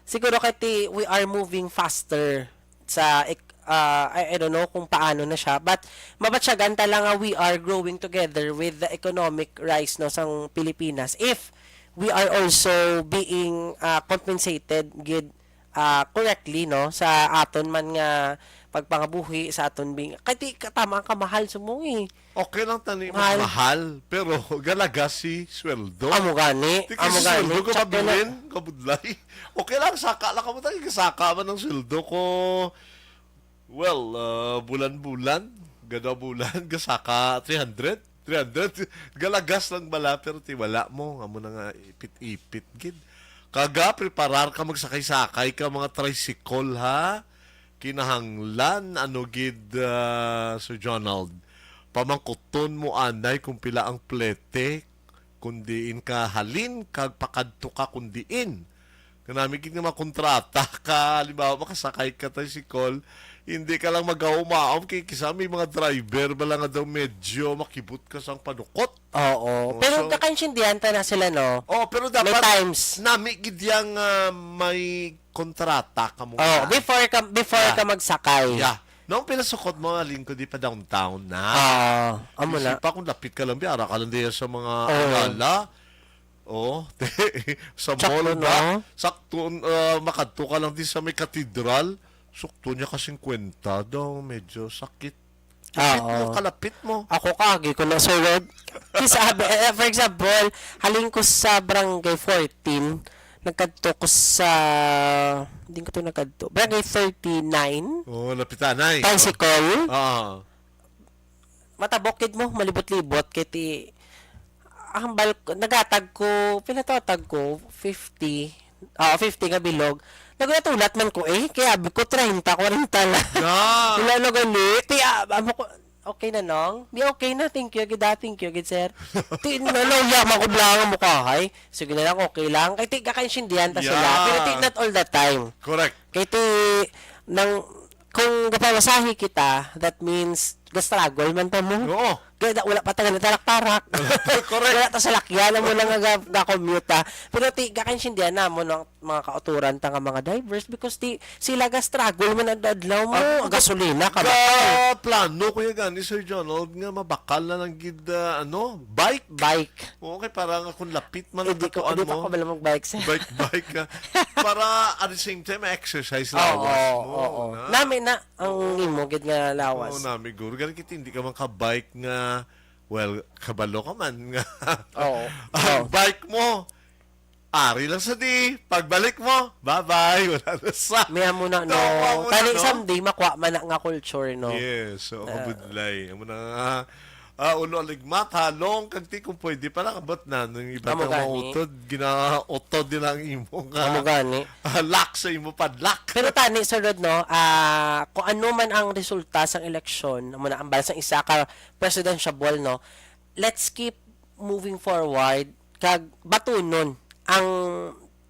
siguro kati we are moving faster sa I don't know kung paano na siya, but mabatsyagan talaga we are growing together with the economic rise no sang Pilipinas if we are also being compensated gid correctly no sa aton man nga pagpangabuhi sa aton bing kati tama ka mahal sumo Okay lang tani Mahal. mahal, pero galaga si sweldo. amo gani Di amo kasi gani sweldo ko Tsak na- mabilin, kabudlay. Okay lang, saka lang ka mo tayo. Saka man ng sweldo ko. Well, bulan-bulan. Gada bulan, gasaka 300. 300. Galagas lang bala, pero tiwala mo. Amo na nga ipit-ipit, gid. Kaga, preparar ka magsakay-sakay ka mga tricycle, ha? Kinahanglan, ano gid, Sir Jonald. Pamangkuton mo anay kung pila ang plete, kundiin ka halin, kag pakadto ka kundiin. Kanami gid nga makontrata ka, halimbawa makasakay ka tricycle, hindi ka lang mag-aumaom kay kisami mga driver bala nga daw medyo makibot ka sang panukot. oo pero so- kakaintindihan ta na sila no Oh, pero may dapat times nami gid yang may kontrata ka mo. oh before ka magsakay Yeah. Noong pinasukot mo, alin ko di pa downtown na. amo na Pa kung lapit ka lang, biara ka lang diyan sa mga Oo. agala. Oh, sa Sakto, mall ba? no? Sakto, makadto ka lang din sa may katedral. Sukto niya kasing kwenta daw, medyo sakit. Kalapit mo. Ako kagi ko na sir Rod. Kasi for example, haling ko sa barangay 14, nagkadto ko sa hindi ko to nagkadto. Barangay 39, Oh, lapitanay. tricycle. Matabokid mo, malibot-libot kiti ang nagatag ko, pinatatag ko 50 nga bilog. Nagatulat man ko kaya abi ko 30, 40 lang. Yeah. Wala na gali. Amo ko, okay na nong? Di okay na, thank you, thank you, sir. Nalawya, makublangan mo ka, hay. Sige na lang, okay lang. Kaya ti, kakainsindihan ta sila. Yeah. Pero ti, not all the time. Correct. Kaya ti, kung gapawasahi kita, that means, gastragol man ta mo. Oo. Kaya wala pa tagal na tarak-tarak. Correct. Wala ta sa lakyan mo lang ga-commute ha. Pero ti gakainsindihan na mo ng mga kauturan ta nga mga drivers because sila ga-struggle man adlaw mo gasolina ka ba? Plano ko yung gani, Sir Jonald, nga mabakal na ng gid, bike. Bike. Okay, parang kung lapit man Hindi pa mo. ako bala mag-bike sir. Bike ka. Para at the same time, exercise Oo, lawas mo. oo. na. Nami na ang imo gid nga lawas. Oo, nami, guro. Ganun kita, hindi ka man ka-bike nga, well, kabalo ka man nga. Oo. Ang bike mo, ari lang sa di. Pagbalik mo, bye-bye. Wala na sa. Miya mo na no. Tawa mo na, Tani no? someday makwa man na nga culture no. Yes, so kabudlay. Amo na ulo aligmat halong kag ti kung pwede para abot na ng iba Amo nga gani. mautod ginautod din ang imo Amo nga gani. lock sa imo padlock. Pero tani sir Rod no, kung ano man ang resulta sa eleksyon, mo na ang balas ng isa ka presidential no, let's keep moving forward kag batunon ang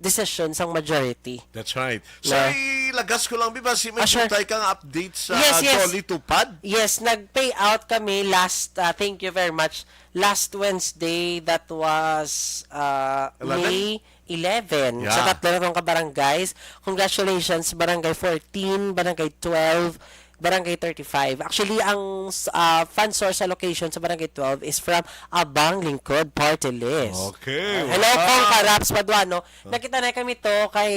decision sang majority. That's right. So, Na- ilagas ko lang, biba, si may Sure. sure. kang update sa Yes, yes. Jolly Tupad. Yes, nag-pay out kami last, thank you very much, last Wednesday, that was 11? May 11. Yeah. Sa tatlo na itong kabarangays. Congratulations, Barangay 14, Barangay 12, Barangay 35. Actually, ang fund source allocation sa Barangay 12 is from Abang Lingkod Party List. Okay. Hello, wow. Kong Karaps Paduano. Nakita na kami to kay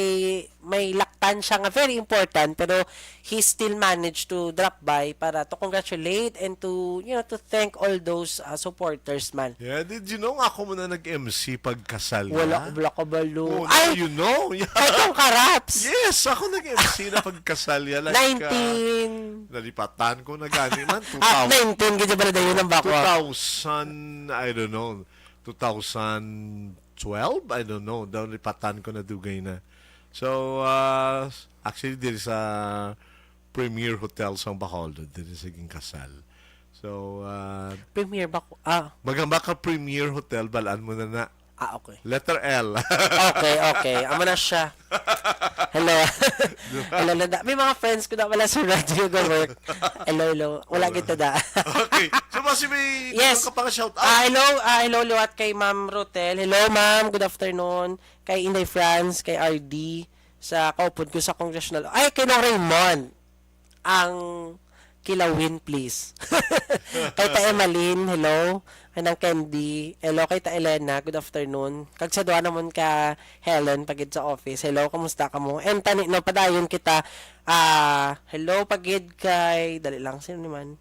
may laktan siya nga very important pero he still managed to drop by para to congratulate and to to thank all those supporters man. Yeah, did you know ako muna nag-MC pagkasal Wala niya? ko kabalo. Oh, Ay, you know? Yeah. kay Kong Karaps. Yes, ako nag-MC na pagkasal niya. Like, 19 nalipatan ko na gani man. 19 gid ba na yun ang bako? 2000, I don't know, 2012? I don't know. Daw lipatan ko na dugay na. So, actually, there is a Premier Hotel sa Bacolod. There is a kasal. So, Premier ba? magamba ka Premier Hotel, balaan mo na. Okay. Letter L. Okay. Amo na siya. Hello. Hello, Landa. May mga friends ko na wala sa radio go-work. Hello. Wala kita da. Okay. So, basi may Yes. ka pang shout out. Hello, liwat kay Ma'am Rotel. Hello, Ma'am. Good afternoon. Kay Inday France, kay RD, sa kaupod ko sa Congressional. Ay, kay Nong Raymond. Ang kilawin, please. Kay ta Emeline, hello. Kay Nang Candy, hello. Kay ta Elena, good afternoon. Kag sa duwa naman ka Helen, pagid sa office. Hello, kamusta ka mo? And tani, no, padayon kita. Hello, pagid kay, dali lang, sino naman?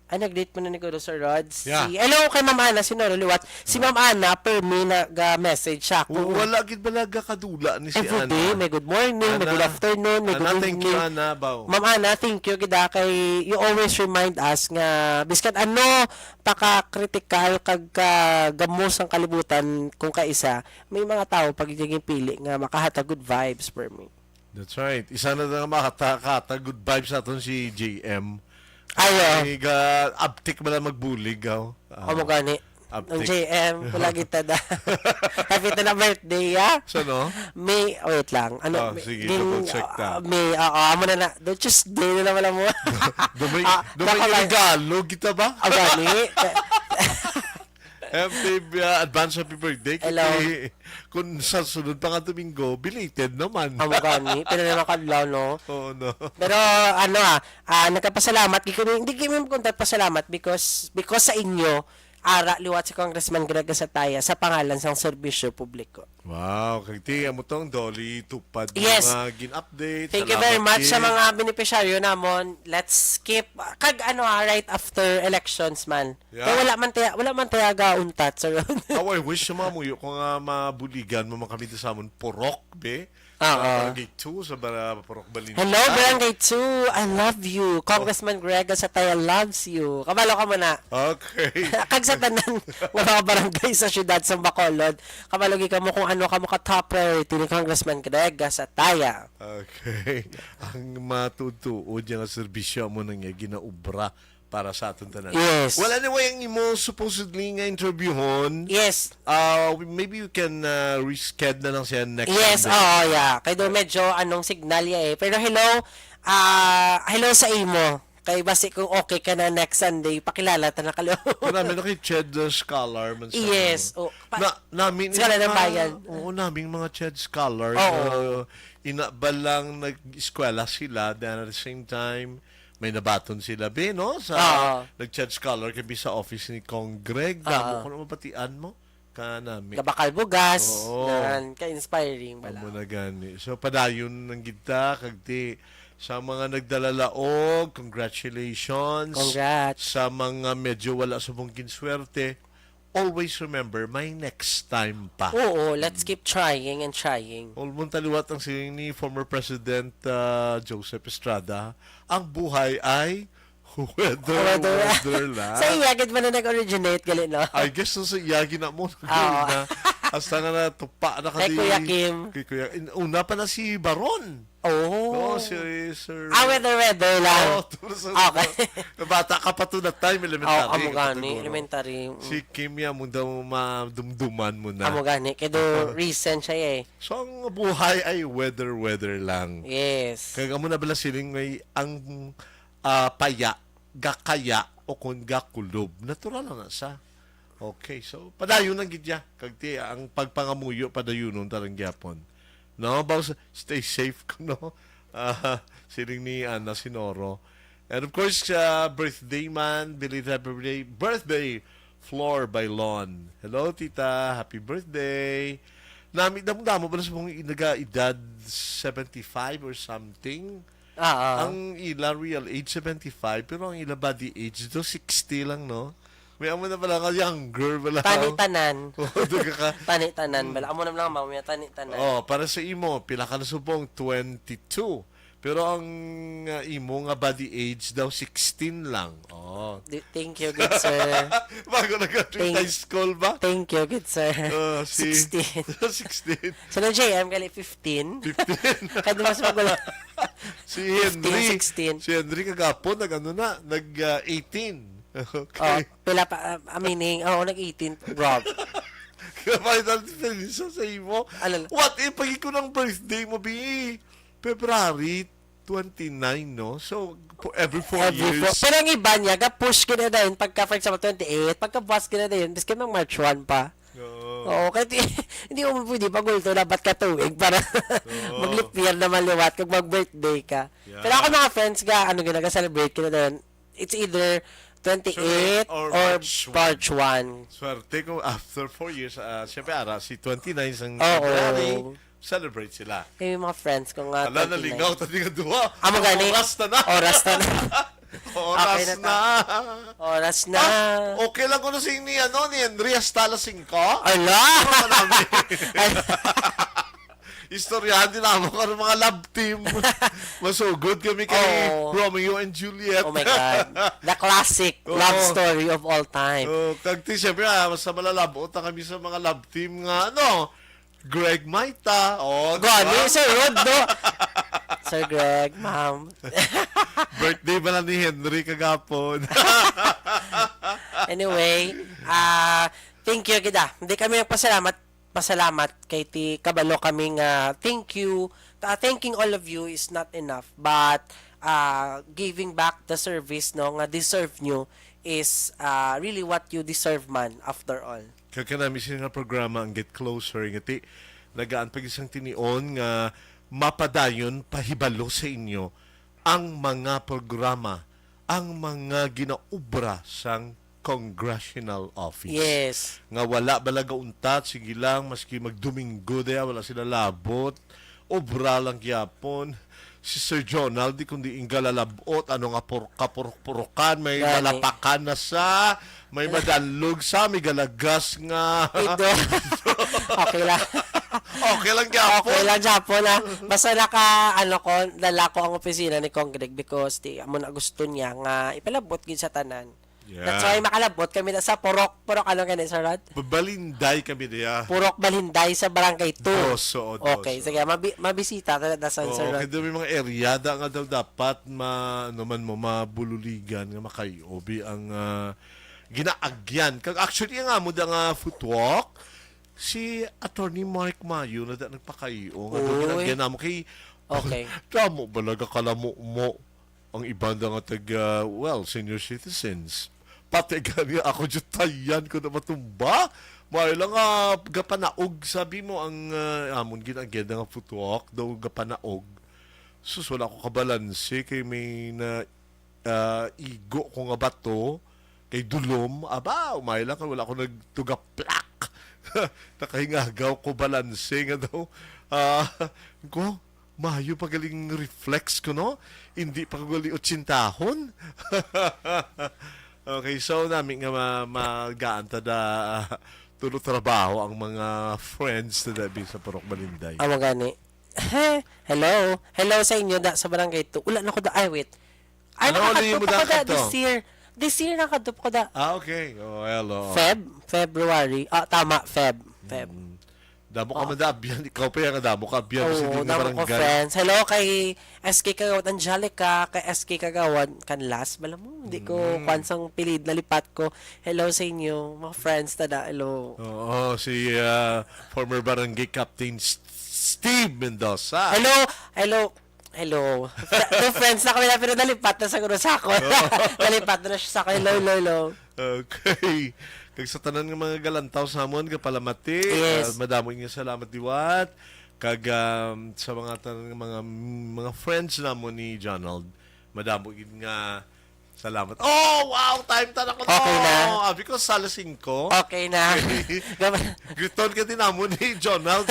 Nag-date mo na ni Kudo Sir Rods. Yeah. Hello kay Ma'am Ana, si Noro Liwat. Si Ma'am Ana, per me, nag-message siya. Wala gid balaga kadula ni si Every day, Ana. may good morning, may Ana. good afternoon, may good Ana, thank you, evening. Ana, baw. Ma'am Ana, thank you kita kay you always remind us nga biskat ano paka-critical kag gamos ang kalibutan kung kaisa, may mga tao pag iging pili nga makahatag good vibes for me. That's right. Isa na nga makata good vibes naton si JM. Ayo, Ay, uptick mo lang magbulig, gaw. amo gani. Ang Uptick. JM, wala kita da. Happy na birthday, ya. So, no? May, wait lang. Ano, sige, double check na. May, amo na. Don't just day na naman mo. Dumay baka lang- regalo, kita ba? Gani. Advance happy birthday. Hello. Kasi kung sa sunod pa nga Domingo, belated naman. Amo gani. Pinanama kadlaw, no? Oh, no. Pero nagkapasalamat hindi kami magkuntat pasalamat because sa inyo liwat si Congressman Greg Gasataya sa pangalan sang serbisyo publiko. Wow, kagti mo tong Dolly tupad Yes. mga gin-update. Thank you very much sa mga beneficiaryo namon. Let's skip right after elections man. Yeah. Kaya wala man tayaga untat sir. How I wish sa mga muyo ko nga mabuligan mo mga kami sa amon porok, be. Barangay 2 sa Porok Balintawak. Hello, Barangay 2. I love you. Congressman Greg Gasataya loves you. Kabalo ka muna. Okay. Kag sa tanan wala ka barangay sa syudad sa Bacolod. Kabalogi ka mo kung ano ka mo ka top priority ni Congressman Greg Gasataya. Okay. Ang matutuod yung serbisyo mo nang ginaubra para sa aton tanan. Yes. Well, anyway, ang imo supposedly nga interviewon, Yes. maybe you can reschedule na lang siya next Yes, Sunday. yeah. Kay do medyo anong signal ya eh. Pero hello sa imo. Kay basi kung okay ka na next Sunday, pakilala ta na kalo. Namin na kay Ched Scholar man sa Yes. namin Scholar ng bayan. Oo, namin mga Ched Scholar. Oo. Inabalang nag-eskwela sila, then at the same time may nabaton sila no sa nag-Ched Scholar kabi sa office ni Kong Greg. Damo ko na mapatian mo kanami. Gabakal bugas. Oo. Ka-inspiring bala. Amo na gani. So padayon ng kita kagti sa mga nagdalalaog, congratulations. Congrats. Sa mga medyo wala sa mong ginswerte, always remember, may next time pa. Oo, let's keep trying and trying. Ulmon taliwat ang sining ni former President Joseph Estrada, ang buhay ay weather lang. Sa iyagid man na nag-originate gali, no? I guess sa iyagi na mo na hasta nga na tupa na Kay Kuya Kim. Kay Kuya. Una pa na si Baron. Oh. Si Sir. Weather lang. Okay. Bata ka pa to that time, elementary. Amo gani, elementary. Si Kim ya mo daw madumduman mo na. Amo gani, kaya recent siya eh. So, ang buhay ay weather lang. Yes. Kaya mo na bala siling may ang paya, gakaya, o kung gakulob. Natural na sa. Okay, so, padayon ang gidya. Kagti, ang pagpangamuyo, padayon nun tarang gyapon. No, stay safe ko, no? Siling ni Ana Sinoro. And of course, birthday man, belated happy birthday, Floor by Lon. Hello, tita. Happy birthday. Damo ba na sa mong nag-edad 75 or something? Ang ila real age 75, pero ang ila body age do 60 lang, no? May amo na pala ka younger bala. Tani-tanan. ka. Tani-tanan. Bala, amo na lang mamaya, tani-tanan. Para sa imo, pila ka na subong 22. Pero ang imo nga body age daw 16 lang. Thank you, good sir. Bago nag-high school ba? Thank you, good sir. 16. 16. So, na JM, gali 15. 15. Kaya mas magulo. Si Henry. 16. Si Henry kagapon, nag-18. Okay. Pila pa, meaning, nag-18, Rob. Kapag natin sa imo. What if, pag ko ng birthday mo, February 29, no? So, every 4 years. Pero ang iba niya, push ka na din, pagka, for example, 28, pagka buwas ka na din, bis ka ng March 1 pa. Oo, kahit hindi mo pwede pagulto na ba't ka tuwig para mag-leap year na maliwat kung mag-birthday ka. Yeah. Pero ako mga friends ka, celebrate ka na din. It's either 28 or March 1. Swerte ko after 4 years, siyempre si 29 ang February, celebrate sila. Kaya yung mga friends ko nga. Ala, nalingaw, tati nga duha. Gani. Oras na. Oras na. Oras na. Oras na. Okay lang ko na ni Henry Astala 5. Ala! Istoryahan din naman ko ng mga love team. Masugod kami kay Romeo and Juliet. Oh my God. The classic love story of all time. Kagti, siyempre, mas malalabot na kami sa mga love team nga, Greg Maita. Gani, Sir Rod, no? Sir Greg, ma'am. Birthday ba na ni Henry kagapon? Anyway, thank you, Gida. Hindi kami pasalamat kay Ti Kabalo kaming thank you. Thanking all of you is not enough, but giving back the service nga deserve nyo is really what you deserve man after all. Kaya nga programa ang Get Closer ngati nagaan pag isang tinion nga mapadayon pahibalo sa inyo ang mga programa, ang mga ginaubra sang Congressional Office. Yes. Nga wala balaga untat, sige lang, maski magdomingo daya, wala sila labot, obra lang gyapon. Si Sir Jonald, di kundi inggalalabot, ano nga kapurok-purukan, may malapakan na sa, may madalog sa, may galagas nga. Ito. Okay lang. Okay lang gyapon. Okay lang gyapon na. Basta lalako ang opisina ni Kong Greg because amo na gusto niya nga ipalabot gid sa tanan. Yeah. That's why makalabot kami na sa Purok Sir Rod? Balinday kami diya. Purok Balinday sa Barangay 2. Doso. Okay, sige, mabisita talaga sa Sir Rod. Kaya may mga eryada nga daw dapat mabululigan nga makayobi ang ginaagyan. Actually, nga mo da nga footwalk, si Attorney Mark Mayo na da nagpakayo. Nga daw ginagyan na mo kay Okay. Tamo balaga kalamo mo ang iba nga senior citizens. Pati gani ako tayan ko na matumba. May lang gapanaog, sabi mo ang amon ginagyan nga footwalk daw gapanaog. Sus, wala ko kabalanse kay may na igo ko nga bato kay dulom. Umay lang wala ko nagtugaplak. Nakahingagaw ko balanse nga daw. Mayo pagaling reflex ko, no? Hindi pagaling 80 Okay, so namin nga magaanta da tulo trabaho ang mga friends na dabi sa Purok Balinday. Gani. Hello. Hello sa inyo sa Barangay 2. Ulan ako da. Wait. Ano mo da This year nakatup ko da. Okay. Hello. February. Tama, Feb. Damo ka madabyan. Ikaw pa yung damo ka abyan sa Oo, din damo ko barangay. friends. Hello kay SK Kagawad Angelica, kay SK Kagawad Kanlas. Bala mo, hindi ko kwansang pilid, nalipat ko. Hello sa inyo, mga friends tada. Hello. Oo, si former barangay captain Steve Mendoza. Hello. No friends na kami na pero nalipat na siguro sa ako. Nalipat na siya sa ako. Hello. Okay. Kag sa tanan nga mga galantaw sa amon kapalamati. Yes. Madamo inyo salamat diwat. Kag sa mga tanan nga mga friends namon ni Jonald. madamo gid nga salamat. Oh, wow, time ta na ko. Okay na. Abi ko salasing ko. Okay na. Guton ka din amo ni Jonald.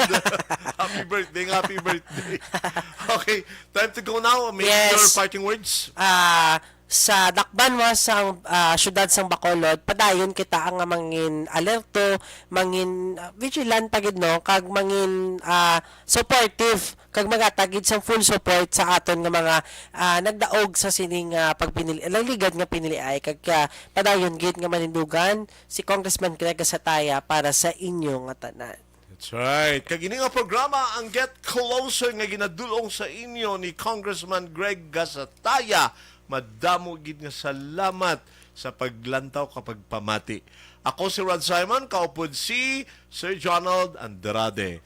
Happy birthday. Okay, time to go now. Make Yes. your parting words. Sa dakban mo sa syudad sang Bacolod, padayon kita ang mangin alerto, mangin vigilant pagid no, kag mangin supportive, kag magatagid sang full support sa aton nga mga nagdaog sa sining pagpinili, ligad nga pinili ay kag padayon gid nga manindugan si Congressman Greg Gasataya para sa inyo nga tanan. That's right. Kag ini nga programa ang Get Closer nga ginadulong sa inyo ni Congressman Greg Gasataya. Madamo gid nga salamat sa paglantaw kapag pamati. Ako si Rod Simon, kaupod si Sir Jonald Andrade.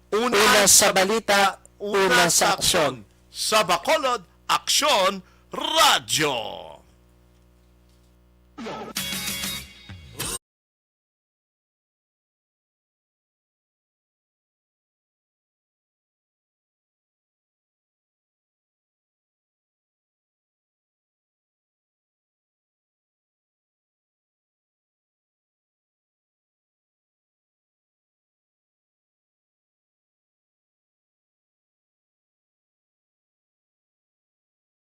Una sa balita, una sa aksyon. Sa Bacolod, Aksyon Radio.